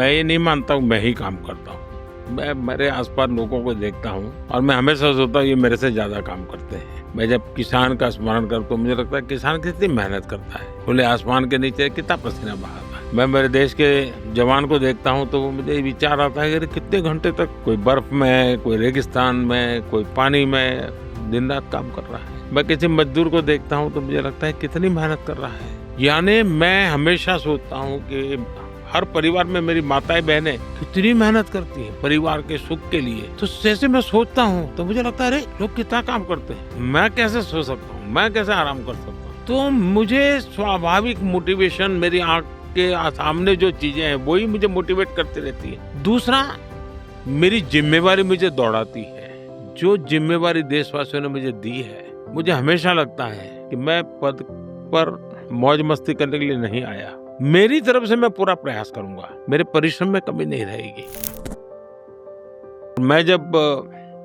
मैं ये नहीं मानता हूँ मैं ही काम करता हूँ। मैं मेरे आसपास लोगों को देखता हूँ और मैं हमेशा सोचता हूँ ये मेरे से ज़्यादा काम करते हैं। मैं जब किसान का स्मरण करता हूँ मुझे लगता है किसान कितनी मेहनत करता है, खुले आसमान के नीचे कितना पसीना बहाता है। मैं मेरे देश के जवान को देखता हूँ तो मुझे विचार आता है कि कितने घंटे तक कोई बर्फ में, कोई रेगिस्तान में, कोई पानी में दिन रात काम कर रहा है। मैं किसी मजदूर को देखता हूँ तो मुझे लगता है कितनी मेहनत कर रहा है। यानी मैं हमेशा सोचता हूँ कि हर परिवार में मेरी माताएं बहनें कितनी मेहनत करती हैं परिवार के सुख के लिए। तो जैसे मैं सोचता हूँ तो मुझे लगता है अरे लोग कितना काम करते हैं, मैं कैसे सो सकता हूँ, मैं कैसे आराम कर सकता हूँ। तो मुझे स्वाभाविक मोटिवेशन मेरी आंख के सामने जो चीजें हैं वही मुझे मोटिवेट करती रहती है। दूसरा, मेरी जिम्मेवारी मुझे दौड़ाती है। जो जिम्मेवारी देशवासियों ने मुझे दी है, मुझे हमेशा लगता है कि मैं पद पर मौज मस्ती करने के लिए नहीं आया। मेरी तरफ से मैं पूरा प्रयास करूंगा, मेरे परिश्रम में कमी नहीं रहेगी। मैं जब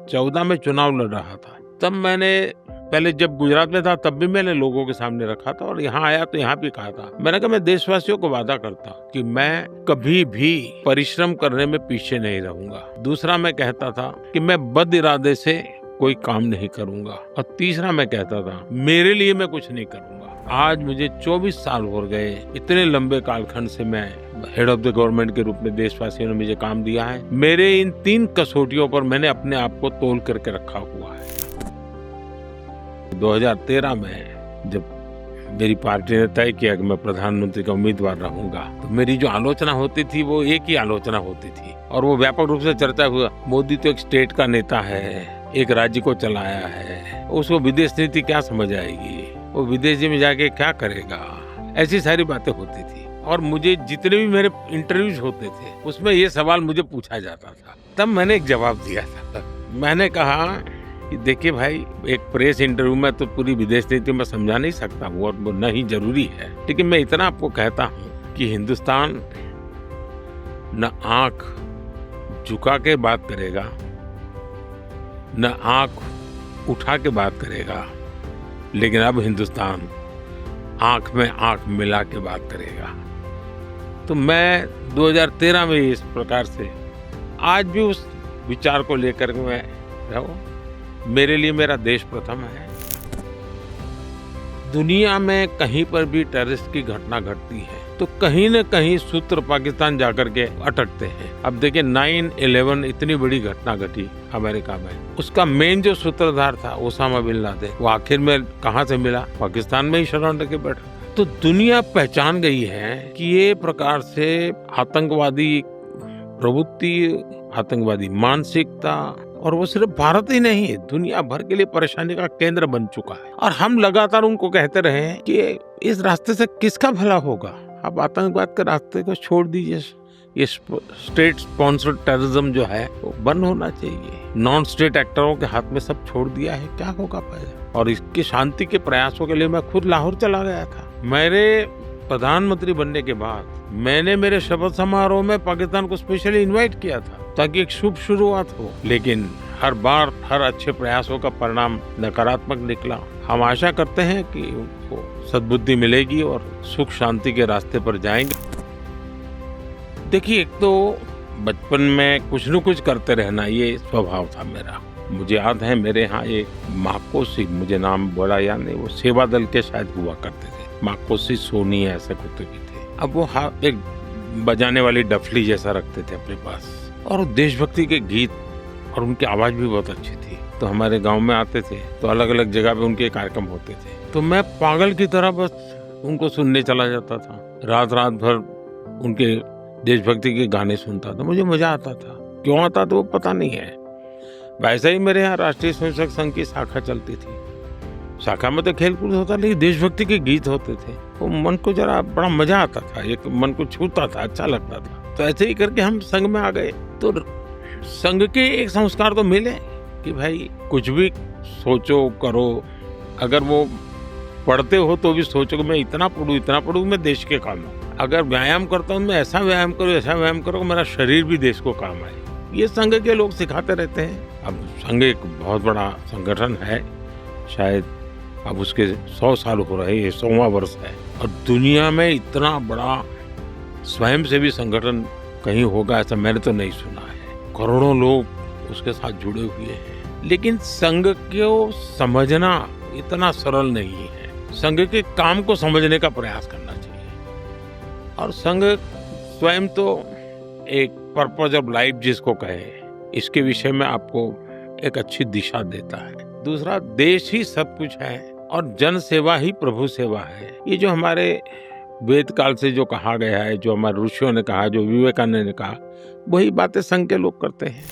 14 में चुनाव लड़ रहा था तब मैंने, पहले जब गुजरात में था तब भी मैंने लोगों के सामने रखा था और यहाँ आया तो यहाँ भी कहा था, मैंने कहा मैं देशवासियों को वादा करता हूँ कि मैं कभी भी परिश्रम करने में पीछे नहीं रहूंगा। दूसरा, मैं कहता था कि मैं बद इरादे से कोई काम नहीं करूंगा। और तीसरा, मैं कहता था मेरे लिए मैं कुछ नहीं करूंगा। आज मुझे 24 साल हो गए, इतने लंबे कालखंड से मैं हेड ऑफ द गवर्नमेंट के रूप में देशवासियों ने मुझे काम दिया है। मेरे इन 3 कसौटियों पर मैंने अपने आप को तोल करके रखा हुआ है। 2013 में जब मेरी पार्टी ने तय किया कि मैं प्रधानमंत्री का उम्मीदवार रहूंगा तो मेरी जो आलोचना होती थी वो एक ही आलोचना होती थी और वो व्यापक रूप से चर्चा हुआ, मोदी तो एक स्टेट का नेता है, एक राज्य को चलाया है, उसको विदेश नीति क्या समझ आएगी, वो विदेश में जाके क्या करेगा, ऐसी सारी बातें होती थी। और मुझे जितने भी मेरे इंटरव्यूज होते थे उसमें ये सवाल मुझे पूछा जाता था। तब मैंने एक जवाब दिया था, मैंने कहा कि देखिए भाई, एक प्रेस इंटरव्यू में तो पूरी विदेश नीति में समझा नहीं सकता हूँ और वो नहीं जरूरी है, लेकिन मैं इतना आपको कहता हूँ कि हिंदुस्तान न आंख झुका के बात करेगा न आंख उठा के बात करेगा, लेकिन अब हिंदुस्तान आंख में आंख मिला के बात करेगा। तो मैं 2013 में इस प्रकार से आज भी उस विचार को लेकर मैं रहूं। मेरे लिए मेरा देश प्रथम है। दुनिया में कहीं पर भी टेररिस्ट की घटना घटती है तो कहीं न कहीं सूत्र पाकिस्तान जाकर के अटकते हैं। अब देखिए 9/11 इतनी बड़ी घटना घटी अमेरिका में, उसका मेन जो सूत्रधार था ओसामा बिन लादेन, वो आखिर में कहाँ से मिला? पाकिस्तान में ही शरण लेके बैठा। तो दुनिया पहचान गई है कि ये प्रकार से आतंकवादी प्रवृत्ति, आतंकवादी मानसिकता, और वो सिर्फ भारत ही नहीं दुनिया भर के लिए परेशानी का केंद्र बन चुका है। और हम लगातार उनको कहते रहे हैं कि इस रास्ते से किसका भला होगा, आप आतंकवाद के रास्ते को छोड़ दीजिए, ये स्टेट स्पॉन्सर्ड टेररिज्म जो है वो बंद होना चाहिए, नॉन स्टेट एक्टरों के हाथ में सब छोड़ दिया है, क्या होगा फायदा। और इसकी शांति के प्रयासों के लिए मैं खुद लाहौर चला गया था। मेरे प्रधानमंत्री बनने के बाद मैंने मेरे शपथ समारोह में पाकिस्तान को स्पेशली इनवाइट किया था ताकि एक शुभ शुरुआत हो, लेकिन हर बार हर अच्छे प्रयासों का परिणाम नकारात्मक निकला। हम आशा करते हैं कि उनको सद्बुद्धि मिलेगी और सुख शांति के रास्ते पर जाएंगे। देखिए, एक तो बचपन में कुछ न कुछ करते रहना ये स्वभाव था मेरा। मुझे याद है मेरे यहाँ एक माकोसी, मुझे नाम बड़ा याद नहीं, वो सेवा दल के शायद हुआ करते थे, माकोसी सोनी ऐसे कुत्ते भी थे। अब वो एक बजाने वाली डफली जैसा रखते थे अपने पास और देशभक्ति के गीत, और उनकी आवाज भी बहुत अच्छी थी। तो हमारे गांव में आते थे तो अलग अलग जगह पे उनके कार्यक्रम होते थे, तो मैं पागल की तरह बस उनको सुनने चला जाता था। रात रात भर उनके देशभक्ति के गाने सुनता था, मुझे मजा आता था। क्यों आता तो वो पता नहीं है। वैसे ही मेरे यहाँ राष्ट्रीय स्वयंसेवक संघ की शाखा चलती थी। शाखा में तो खेलकूद होता, लेकिन देशभक्ति के गीत होते थे, वो मन को जरा बड़ा मजा आता था, एक मन को छूता था, अच्छा लगता था। तो ऐसे ही करके हम संघ में आ गए। तो संघ के एक संस्कार तो मिले कि भाई कुछ भी सोचो करो, अगर वो पढ़ते हो तो भी सोचो कि मैं इतना पढ़ूं मैं देश के काम आऊं। अगर व्यायाम करता हूँ मैं ऐसा व्यायाम करो मेरा शरीर भी देश को काम आए। ये संघ के लोग सिखाते रहते हैं। अब संघ एक बहुत बड़ा संगठन है, शायद अब उसके 100 साल हो रहे, ये 100वां वर्ष है। और दुनिया में इतना बड़ा स्वयंसेवी संगठन कहीं होगा ऐसा मैंने तो नहीं सुना है। करोड़ों लोग उसके साथ जुड़े हुए हैं, लेकिन संघ को समझना इतना सरल नहीं है। संघ के काम को समझने का प्रयास करना चाहिए। और संघ स्वयं तो एक पर्पज ऑफ लाइफ जिसको कहे, इसके विषय में आपको एक अच्छी दिशा देता है। दूसरा, देश ही सब कुछ है और जन सेवा ही प्रभु सेवा है। ये जो हमारे वेद काल से जो कहा गया है, जो हमारे ऋषियों ने कहा, जो विवेकानंद ने कहा, वही बातें संघ के लोग करते हैं।